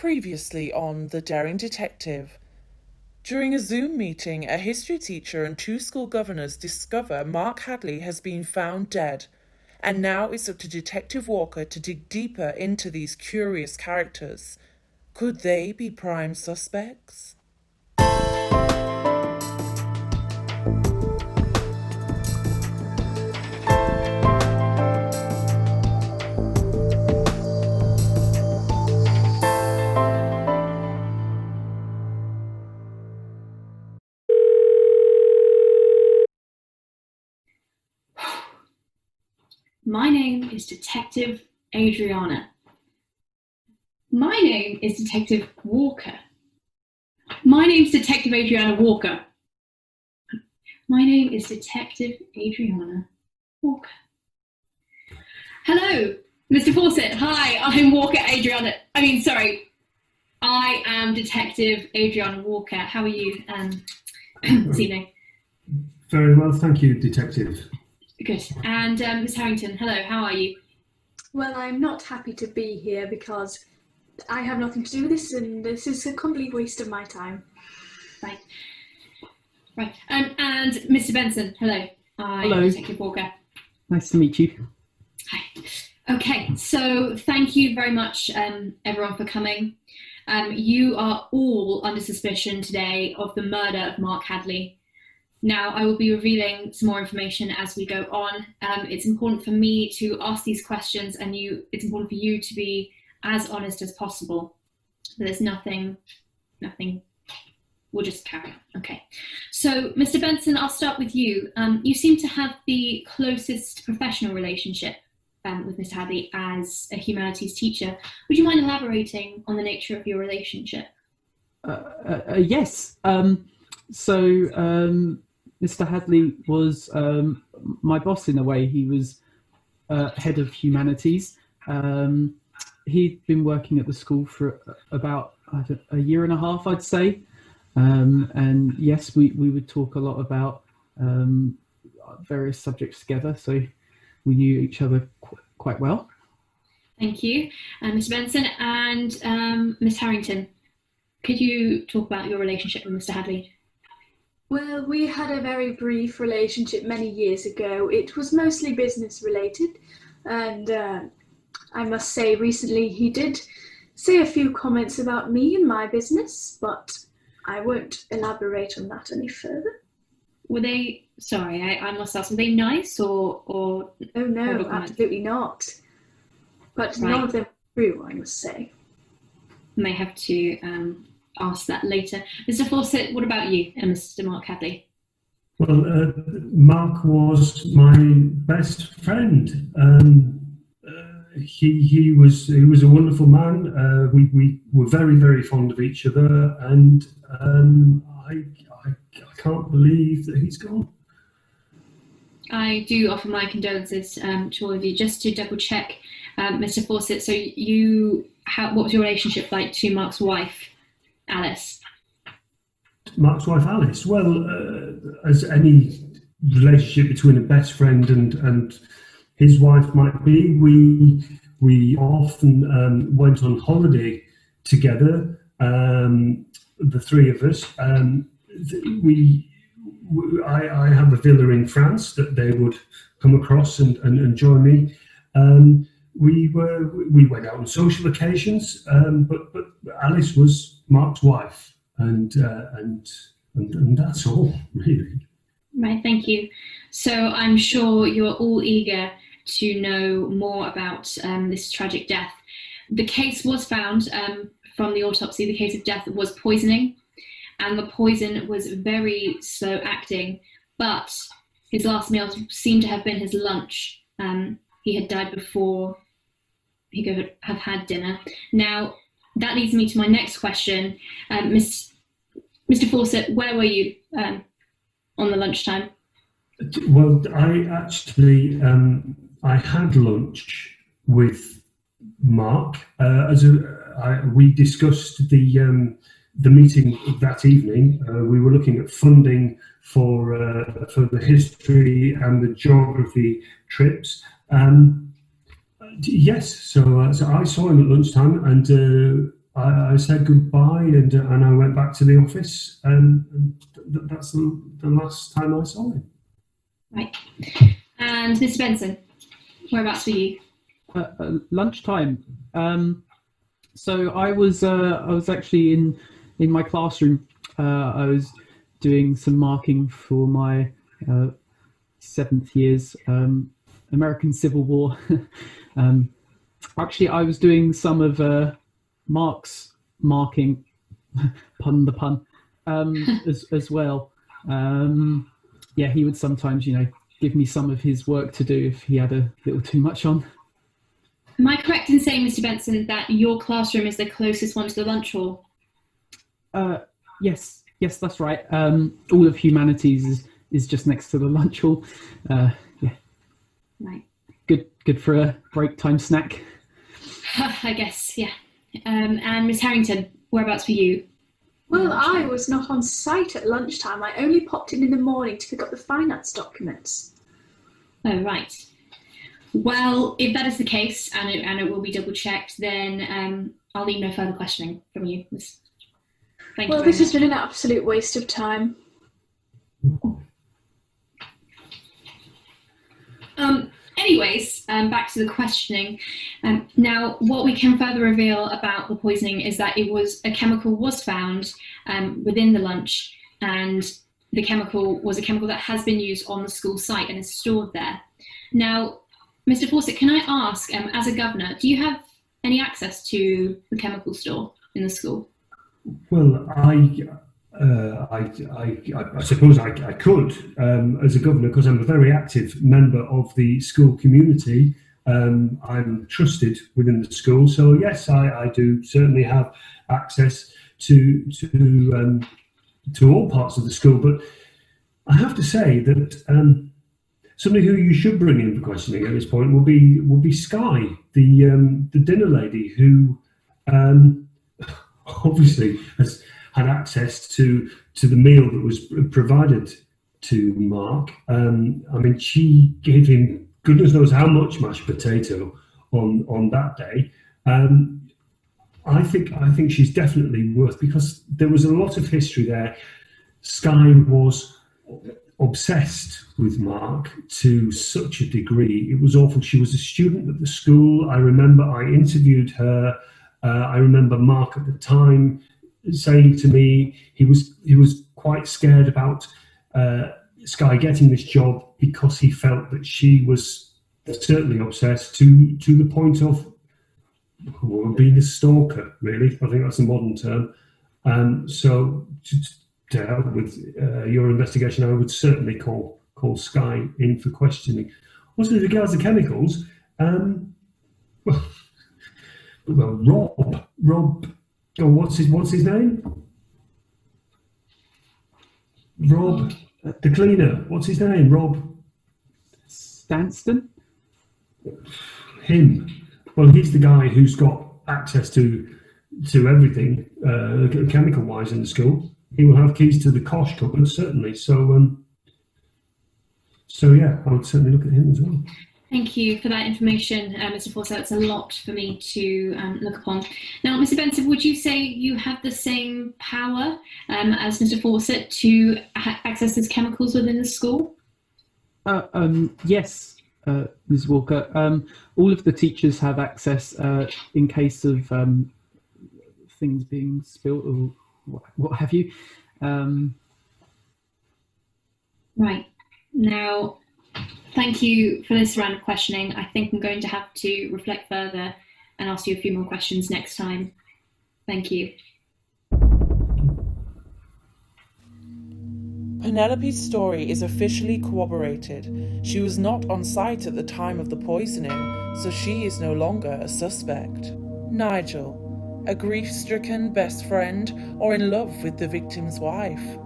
Previously on The Daring Detective. During a Zoom meeting, a history teacher and two school governors discover Mark Hadley has been found dead, and now it's up to Detective Walker to dig deeper into these curious characters. Could they be prime suspects? My name is Detective Adriana. My name is Detective Walker. My name's Detective Adriana Walker. My name is Detective Adriana Walker. Hello, Mr. Fawcett. Hi, I'm Walker Adriana. I am Detective Adriana Walker. How are you this evening? Very well, thank you, Detective. Good. And Miss Harrington, hello, how are you? Well, I'm not happy to be here because I have nothing to do with this and this is a complete waste of my time. Right. And Mr. Benson, hello. Hello. Detective Walker. Nice to meet you. Hi. Okay, so thank you very much, everyone, for coming. You are all under suspicion today of the murder of Mark Hadley. Now, I will be revealing some more information as we go on. It's important for me to ask these questions, and it's important for you to be as honest as possible. There's nothing, we'll just carry on. Okay. So, Mr. Benson, I'll start with you. You seem to have the closest professional relationship with Mr. Hadley as a humanities teacher. Would you mind elaborating on the nature of your relationship? Yes. Mr. Hadley was my boss in a way. He was head of humanities. He'd been working at the school for about a year and a half, I'd say. And yes, we would talk a lot about various subjects together. So we knew each other quite well. Thank you, Mr. Benson. And Miss Harrington, could you talk about your relationship with Mr. Hadley? Well, we had a very brief relationship many years ago. It was mostly business related, and I must say recently he did say a few comments about me and my business, but I won't elaborate on that any further. Were they, sorry, I must ask, were they nice or Oh no, absolutely not. But Right. none of them true, I must say. May have to ask that later. Mr. Fawcett, what about you and Mr. Mark Hadley? Well, Mark was my best friend. He was a wonderful man. We were very, very fond of each other, and I can't believe that he's gone. I do offer my condolences to all of you. Just to double check, Mr. Fawcett, so what was your relationship like to Mark's wife, Alice? Mark's wife, Alice. Well, as any relationship between a best friend and his wife might be, we often went on holiday together, the three of us. I have a villa in France that they would come across and join me. We went out on social occasions, but Alice was Mark's wife, and that's all really. Right, thank you. So I'm sure you're all eager to know more about this tragic death. The case was found from the autopsy. The case of death was poisoning, and the poison was very slow acting, but his last meal seemed to have been his lunch. He had died before he could have had dinner. Now, that leads me to my next question. Mr. Fawcett, where were you on the lunchtime? Well, I actually I had lunch with Mark. We discussed the meeting that evening. We were looking at funding for the history and the geography trips. Yes, so I saw him at lunchtime, and I said goodbye and I went back to the office, and that's the last time I saw him. Right. And Mr. Benson, whereabouts were you? Lunchtime. So I was actually in my classroom. I was doing some marking for my 7th year's American Civil War. Actually, I was doing some of Mark's marking, pun the pun, as well. Yeah, he would sometimes, give me some of his work to do if he had a little too much on. Am I correct in saying, Mr. Benson, that your classroom is the closest one to the lunch hall? Yes, that's right. All of humanities is just next to the lunch hall. Yeah. Right. Good for a break time snack. I guess, yeah. And Miss Harrington, whereabouts were you? Well, I was not on site at lunchtime. I only popped in the morning to pick up the finance documents. Oh, right. Well, if that is the case, and it will be double-checked, then I'll need no further questioning from you, Miss. Thank you. Well, this has been an absolute waste of time. Anyways, back to the questioning. Now, what we can further reveal about the poisoning is that a chemical was found within the lunch, and the chemical was a chemical that has been used on the school site and is stored there. Now, Mr. Fawcett, can I ask, as a governor, do you have any access to the chemical store in the school? Well, I suppose I could, as a governor, because I'm a very active member of the school community. I'm trusted within the school, so yes, I do certainly have access to all parts of the school. But I have to say that somebody who you should bring in for questioning at this point will be Sky, the dinner lady, who obviously has had access to the meal that was provided to Mark. I mean, she gave him goodness knows how much mashed potato on that day. I think she's definitely worth, because there was a lot of history there. Sky was obsessed with Mark to such a degree. It was awful. She was a student at the school. I remember I interviewed her. I remember Mark at the time saying to me he was quite scared about Sky getting this job, because he felt that she was certainly obsessed to the point of being a stalker, really. I think that's a modern term. So to help with your investigation, I would certainly call Sky in for questioning. Also, as regards to chemicals, Rob, oh, what's his name? Rob, the cleaner. What's his name? Rob Stanston? Him. Well, he's the guy who's got access to everything, chemical-wise, in the school. He will have keys to the Kosh cupboard, certainly. So yeah, I would certainly look at him as well. Thank you for that information, Mr. Fawcett. It's a lot for me to look upon. Now, Mr. Benson, would you say you have the same power as Mr. Fawcett to access these chemicals within the school? Yes, Ms. Walker. All of the teachers have access in case of things being spilt or what have you. Right. Now, thank you for this round of questioning. I think I'm going to have to reflect further and ask you a few more questions next time. Thank you. Penelope's story is officially corroborated. She was not on site at the time of the poisoning, so she is no longer a suspect. Nigel, a grief-stricken best friend or in love with the victim's wife?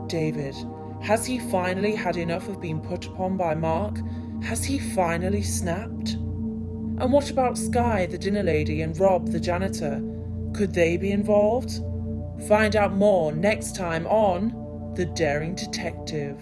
David, has he finally had enough of being put upon by Mark? Has he finally snapped? And what about Sky, the dinner lady, and Rob, the janitor? Could they be involved? Find out more next time on The Daring Detective.